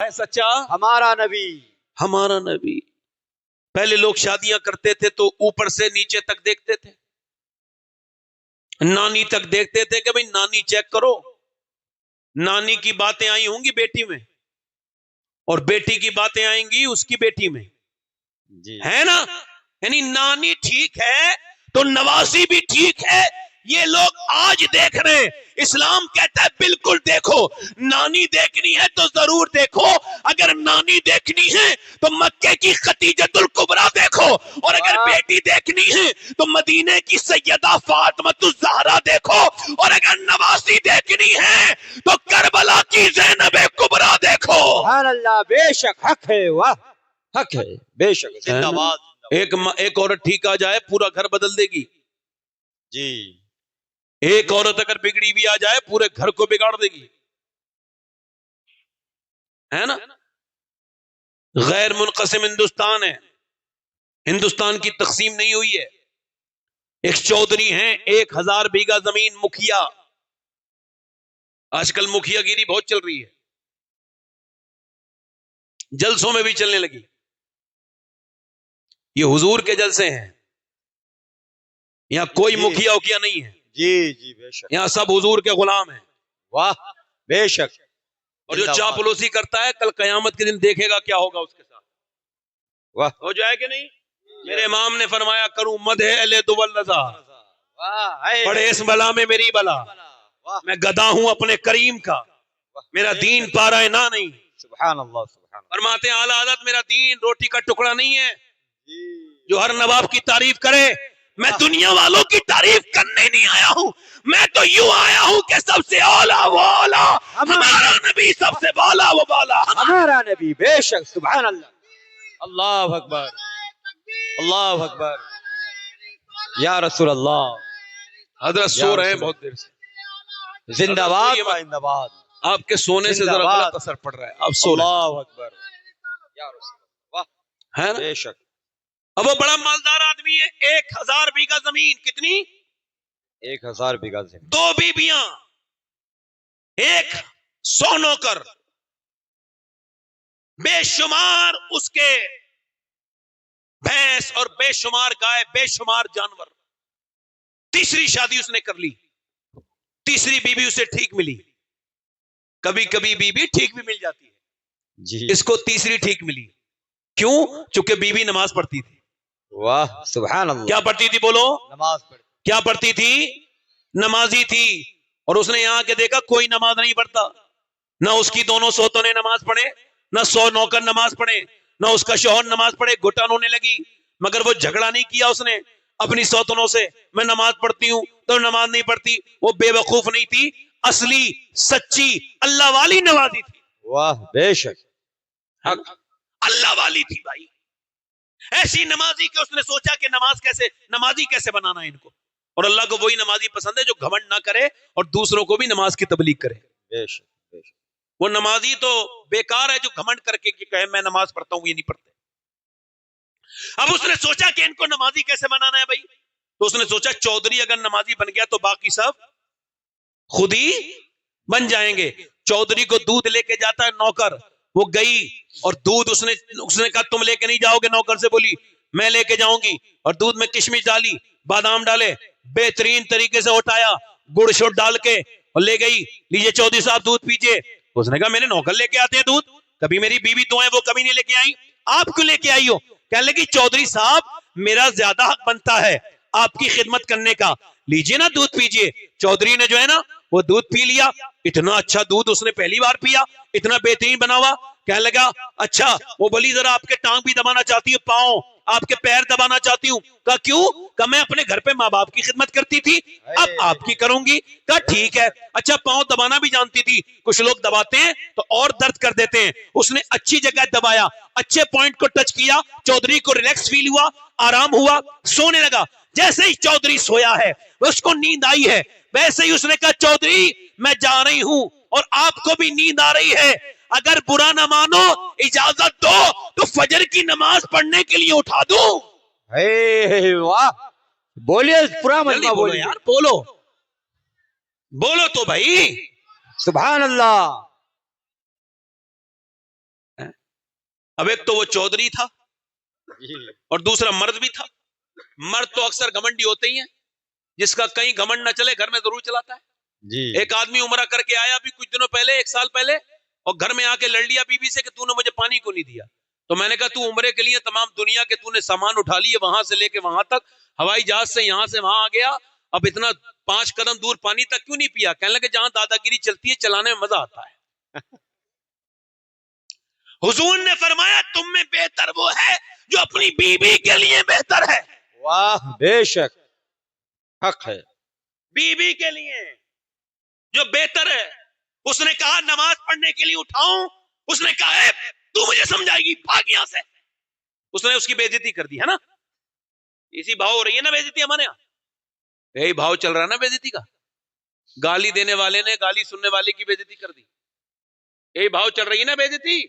ہے سچا؟ ہمارا نبی. ہمارا نبی. پہلے لوگ شادیاں کرتے تھے تو اوپر سے نیچے تک دیکھتے تھے, نانی تک دیکھتے تھے کہ بھئی نانی چیک کرو, نانی کی باتیں آئی ہوں گی بیٹی میں, اور بیٹی کی باتیں آئیں گی اس کی بیٹی میں, جی ہے نا؟ یعنی نانی ٹھیک ہے تو نوازی بھی ٹھیک ہے. یہ لوگ آج دیکھ رہے ہیں, اسلام کہتا ہے بالکل دیکھو, نانی دیکھنی ہے تو ضرور دیکھو, اگر نانی دیکھنی ہے تو مکے کی خدیجۃ الکبریٰ دیکھو, اور اگر بیٹی دیکھنی ہے تو مدینے کی سیدہ فاطمۃ الزہرا دیکھو, اور اگر نوازی دیکھنی ہے تو کربلا کی زینب کبریٰ دیکھو. سبحان اللہ, بے شک حق ہے, واہ حق ہے, بے شک. زندہ باد. ایک عورت ٹھیک آ جائے پورا گھر بدل دے گی. جی. ایک عورت اگر بگڑی بھی آ جائے پورے گھر کو بگاڑ دے گی, ہے نا؟ غیر منقسم ہندوستان ہے, ہندوستان کی تقسیم نہیں ہوئی ہے. ایک چودھری ہیں 1000 بیگہ زمین مکھیا, آج کل مکھیا گیری بہت چل رہی ہے, جلسوں میں بھی چلنے لگی. یہ حضور کے جلسے ہیں, یہاں کوئی مکھیا وکھیا نہیں ہے. جی جی بے شک. یہاں سب حضور کے غلام ہیں. واہ بے شک. اور جو چاپلوسی کرتا ہے کل قیامت کے دن دیکھے گا کیا ہوگا اس کے ساتھ. واہ ہو جائے کہ نہیں؟ میرے امام نے فرمایا کروں مدح اہل دول رضا, پڑے اس بلا میں میری بلا, میں گدا ہوں اپنے کریم کا, میرا دین پارا نہ نہیں. سبحان اللہ سبحان اللہ. فرماتے ہیں اعلیٰ حضرت میرا دین روٹی کا ٹکڑا نہیں ہے جو ہر نواب کی تعریف کرے. میں دنیا والوں کی تعریف کرنے نہیں آیا ہوں, میں تو یوں آیا ہوں کہ سب سے اولا وہ اولا, ہمارا نبی سب سے بالا وہ بالا, ہمارا نبی. بے شک. سبحان اللہ. اللہ اکبر, اللہ اکبر, یا رسول اللہ. حضرت سو رہے ہیں بہت دیر سے. زندہ باد زندہ باد. آپ کے سونے سے ذرا غلط اثر پڑ رہا ہے, آپ سو رہے ہیں. اللہ اکبر, یا رسول اللہ. واہ ہے نا؟ بے شک. اب وہ بڑا مالدار آدمی ہے, 1000 بیگہ زمین. کتنی؟ 1000 بیگہ زمین. 2 بیبیاں, 100 نوکر, بے شمار اس کے بھینس اور بے شمار گائے, بے شمار جانور. تیسری شادی اس نے کر لی, تیسری بیوی اسے ٹھیک ملی. کبھی کبھی بیوی ٹھیک بھی مل جاتی ہے, جی اس کو تیسری ٹھیک ملی. کیوں؟ چونکہ بیوی نماز پڑھتی تھی. واہ سبحان اللہ. کیا پڑھتی تھی بولو؟ نماز پڑھ. کیا پڑھتی تھی؟ نمازی تھی. اور اس نے یہاں کے دیکھا کوئی نماز نہیں پڑھتا, نہ اس کی دونوں سوتوں نے نماز پڑھے, نہ 100 نوکر نماز پڑھے, نہ اس کا شوہر نماز پڑھے. گھٹن ہونے لگی, مگر وہ جھگڑا نہیں کیا اس نے اپنی سوتنوں سے, میں نماز پڑھتی ہوں تو نماز نہیں پڑھتی. وہ بے وقوف نہیں تھی, اصلی سچی اللہ والی نمازی تھی. واہ بے شک. حق اللہ والی تھی بھائی, ایسی نمازی کہ اس نے سوچا کہ نمازی کیسے بنانا ہے ان کو. اور اللہ کو وہی نمازی پسند ہے جو گھمنڈ نہ کرے اور دوسروں کو بھی نماز کی تبلیغ کرے. بے شک بے شک. وہ نمازی تو بیکار ہے جو گھمنڈ کر کے کہے میں نماز پڑھتا ہوں, یہ نہیں پڑھتے. اب اس نے سوچا کہ ان کو نمازی کیسے بنانا ہے بھائی, تو اس نے سوچا چودھری اگر نمازی بن گیا تو باقی سب خود ہی بن جائیں گے. چودھری کو دودھ لے کے جاتا ہے نوکر, وہ گئی اور دودھ اس نے کہا تم لے کے نہیں جاؤ گے, نوکر سے بولی میں لے کے جاؤں گی, اور دودھ میں کشمش ڈالی, بادام ڈالے, بہترین طریقے سے اٹھایا, گڑ شڑ ڈال کے اور لے گئی, لیجئے چودھری صاحب دودھ پیجئے. اس نے کہا میرے نوکر لے کے آتے ہیں دودھ, کبھی میری بیوی تو ہیں وہ کبھی نہیں لے کے آئی, آپ کیوں لے کے آئی ہو؟ کہنے لگی چودھری صاحب میرا زیادہ حق بنتا ہے آپ کی خدمت کرنے کا, لیجئے نا دودھ پیجئے. چودھری نے جو ہے نا وہ دودھ پی لیا, اتنا اچھا دودھ اس نے پہلی بار پیا, اتنا بہترین بنا ہوا. کہنے لگا اچھا وہ بولی ذرا آپ کے ٹانگ بھی دبانا چاہتی ہوں, پاؤں آپ کے پیر دبانا چاہتی ہوں. کہا کیوں؟ کہا میں اپنے گھر پہ ماں باپ کی خدمت کرتی تھی, اب آپ کی کروں گی. کہا ٹھیک ہے. اچھا پاؤں دبانا بھی جانتی تھی, کچھ لوگ دباتے ہیں تو اور درد کر دیتے ہیں, اس نے اچھی جگہ دبایا, اچھے پوائنٹ کو ٹچ کیا, چودھری کو ریلیکس فیل ہوا, آرام ہوا, سونے لگا. جیسے ہی چودھری سویا ہے اس کو نیند آئی ہے, ویسے ہی اس نے کہا چودھری میں جا رہی ہوں اور آپ کو بھی نیند آ رہی ہے, اگر برا نہ مانو اجازت دو تو فجر کی نماز پڑھنے کے لیے اٹھا دوں. واہ بولیے پورا مجمع بولیے یار, بولو تو بھائی. سبحان اللہ. اب ایک تو وہ چودھری تھا جی اور دوسرا مرد بھی تھا. مرد تو اکثر گھمنڈی ہوتے ہی ہیں, جس کا کہیں گھمنڈ نہ چلے گھر میں ضرور چلاتا ہے. جی ایک آدمی عمرہ کر کے آیا بھی کچھ دنوں پہلے, 1 سال پہلے, اور گھر میں آ کے لڑ لیا بیوی سے کہ تو نے مجھے پانی کو نہیں دیا. تو میں نے کہا تو عمرے کے لیے تمام دنیا کے تو نے سامان اٹھا لیے, وہاں سے لے کے وہاں تک, ہوائی جہاز سے یہاں سے وہاں آ گیا, اب اتنا 5 قدم دور پانی تک کیوں نہیں پیا؟ کہنے لگے جہاں دادا گیری چلتی ہے چلانے میں مزہ آتا ہے. حضور نے فرمایا تم میں بہتر وہ ہے جو اپنی بیوی کے لیے بہتر ہے. واہ بے شک حق ہے. بیوی کے لیے جو بہتر ہے. اس نے کہا نماز پڑھنے کے لیے اٹھاؤں, اس نے کہا اے تو مجھے سمجھائے گی, بھاگ یہاں سے. اس نے اس کی بے عزتی کر دی ہے نا. اسی بھاؤ ہو رہی ہے نا بے عزتی ہمارے یہاں, یہی بھاؤ چل رہا ہے نا بے عزتی کا. گالی دینے والے نے گالی سننے والے کی بے عزتی کر دی, یہی بھاؤ چل رہی ہے نا بے عزتی.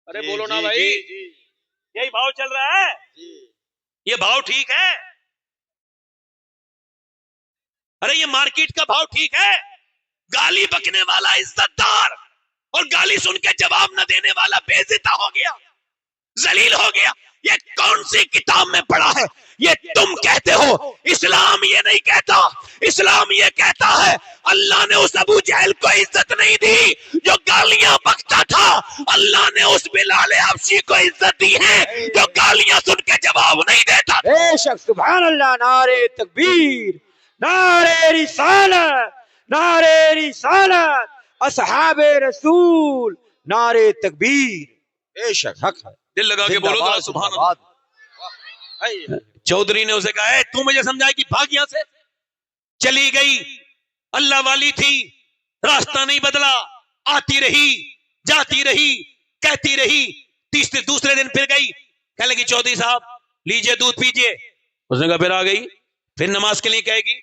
ارے بولو نا بھائی, یہی بھاؤ چل رہا ہے. یہ بھاؤ ٹھیک ہے؟ ارے یہ مارکیٹ کا بھاؤ ٹھیک ہے؟ گالی بکنے والا عزت دار اور گالی سن کے جواب نہ دینے والا بے عزت ہو گیا, ذلیل ہو گیا. یہ کون سی کتاب میں پڑھا ہے؟ یہ تم کہتے ہو, اسلام یہ نہیں کہتا. اسلام یہ کہتا ہے اللہ نے اس ابو جہل کو عزت نہیں دی جو گالیاں بکتا تھا, اللہ نے اس بلال حبشی کو عزت دی ہے جو گالیاں سن کے جواب نہیں دیتا. بے شک سبحان اللہ. نعرے تکبیر, نعرے رسالت, نعرے رسالت, اصحاب رسول, نعرے تکبیر. بے شک حق ہے. دل لگا کے بولو ذرا سبحان اللہ. چودھری نے اسے کہا تو مجھے سمجھائے کہ بھاگ یہاں سے. چلی گئی, اللہ والی تھی, راستہ نہیں بدلا, آتی رہی, جاتی رہی, کہتی رہی. دوسرے دن پھر گئی, کہنے لگی چودھری صاحب لیجئے دودھ پیجئے. اس نے کہا پھر آ گئی, پھر نماز کے لیے کہے گی,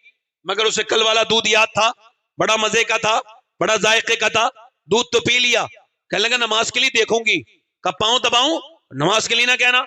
مگر اسے کل والا دودھ یاد تھا, بڑا مزے کا تھا, بڑا ذائقے کا تھا, دودھ تو پی لیا. کہنے لگا نماز کے لیے دیکھوں گی. کب پاؤں دباؤں, نماز کے لیے نہ کہنا.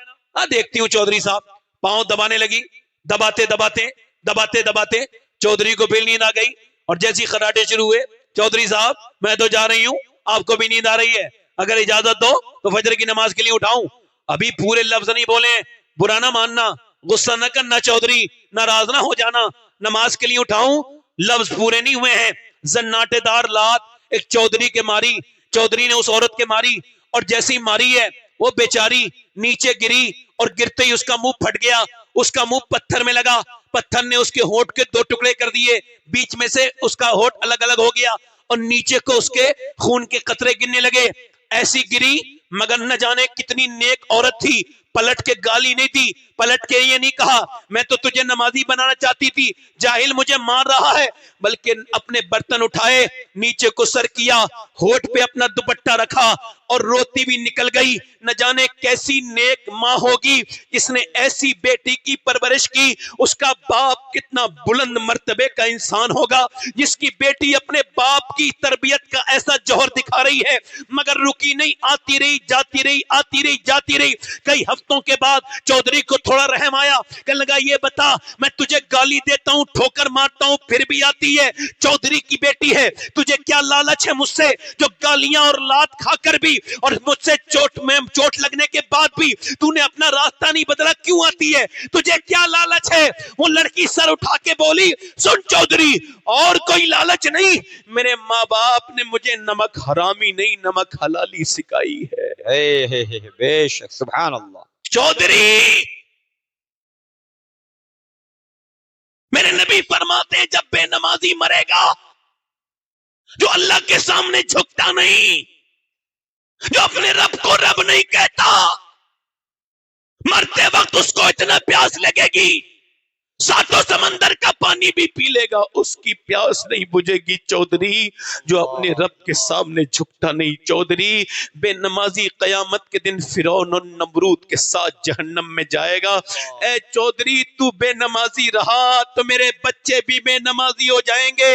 دیکھتی ہوں چودھری صاحب. پاؤں دبانے لگی, دباتے دباتے دباتے دباتے چودھری کو پھر نیند آ گئی, اور جیسی خراٹے شروع ہوئے, چودھری صاحب میں تو جا رہی ہوں, آپ کو بھی نیند آ رہی ہے, اگر اجازت دو تو فجر کی نماز کے لیے اٹھاؤں. ابھی پورے لفظ نہیں بولے, برا نہ ماننا, غصہ نہ کرنا چودھری, ناراض نہ ہو جانا. نماز کے لیے اٹھاؤں, لفظ پورے نہیں ہوئے ہیں. زناٹے دار لات ایک چودھری کے ماری, چودھری نے اس عورت کے ماری, اور جیسی ماری ہے وہ بیچاری نیچے گری, اور گرتے ہی اس کا منہ پھٹ گیا. اس کا منہ پتھر میں لگا, پتھر نے اس کے ہونٹ کے 2 ٹکڑے کر دیے, بیچ میں سے اس کا ہونٹ الگ الگ ہو گیا, اور نیچے کو اس کے خون کے قطرے گرنے لگے. ایسی گری مگر نہ جانے کتنی نیک عورت تھی, پلٹ کے گالی نہیں دی, پلٹ کے یہ نہیں کہا میں تو تجھے نمازی بنانا چاہتی تھی, جاہل مجھے مار رہا ہے, بلکہ اپنے برتن اٹھائے, نیچے کو سر کیا, ہونٹ پہ اپنا دوپٹہ رکھا, اور روتی بھی نکل گئی. نہ جانے کیسی نیک ماں ہوگی جس نے ایسی بیٹی کی پرورش کی. اس کا باپ کتنا بلند مرتبے کا انسان ہوگا جس کی بیٹی اپنے باپ کی تربیت کا ایسا جوہر دکھا رہی ہے, مگر رکی نہیں, آتی رہی, جاتی رہی, آتی رہی, جاتی رہی. کئی ہفتوں کے بعد چودھری کو تھوڑا رحم آیا, کہنے لگا یہ بتا میں تجھے گالی دیتا ہوں, ٹھوکر مارتا ہوں, پھر بھی آتی ہے, چودھری کی بیٹی ہے, تجھے کیا لالچ ہے مجھ سے جو گالیاں اور لات کھا کر بھی اور مجھ سے چوٹ لگنے کے بعد بھی تو نے اپنا راستہ نہیں بدلا, کیوں آتی ہے, تجھے کیا لالچ ہے؟ وہ لڑکی سر اٹھا کے بولی سن چودھری, اور کوئی لالچ نہیں, میرے ماں باپ نے مجھے نمک حرامی نہیں نمک حلالی سکھائی ہے. بے شک سبحان اللہ. چودھری میرے نبی فرماتے ہیں جب بے نمازی مرے گا جو اللہ کے سامنے جھکتا نہیں, جو اپنے رب کو رب نہیں کہتا, مرتے وقت اس کو اتنا پیاس لگے گی 7 سمندر کا پانی بھی پی لے گا, اس کی پیاس نہیں بجھے گی. چودھری جو اپنے رب کے سامنے جھکتا نہیں, چودھری بے نمازی قیامت کے دن فرعون اور نمرود کے ساتھ جہنم میں جائے گا. اے چودھری تو بے نمازی رہا تو میرے بچے بھی بے نمازی ہو جائیں گے,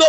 2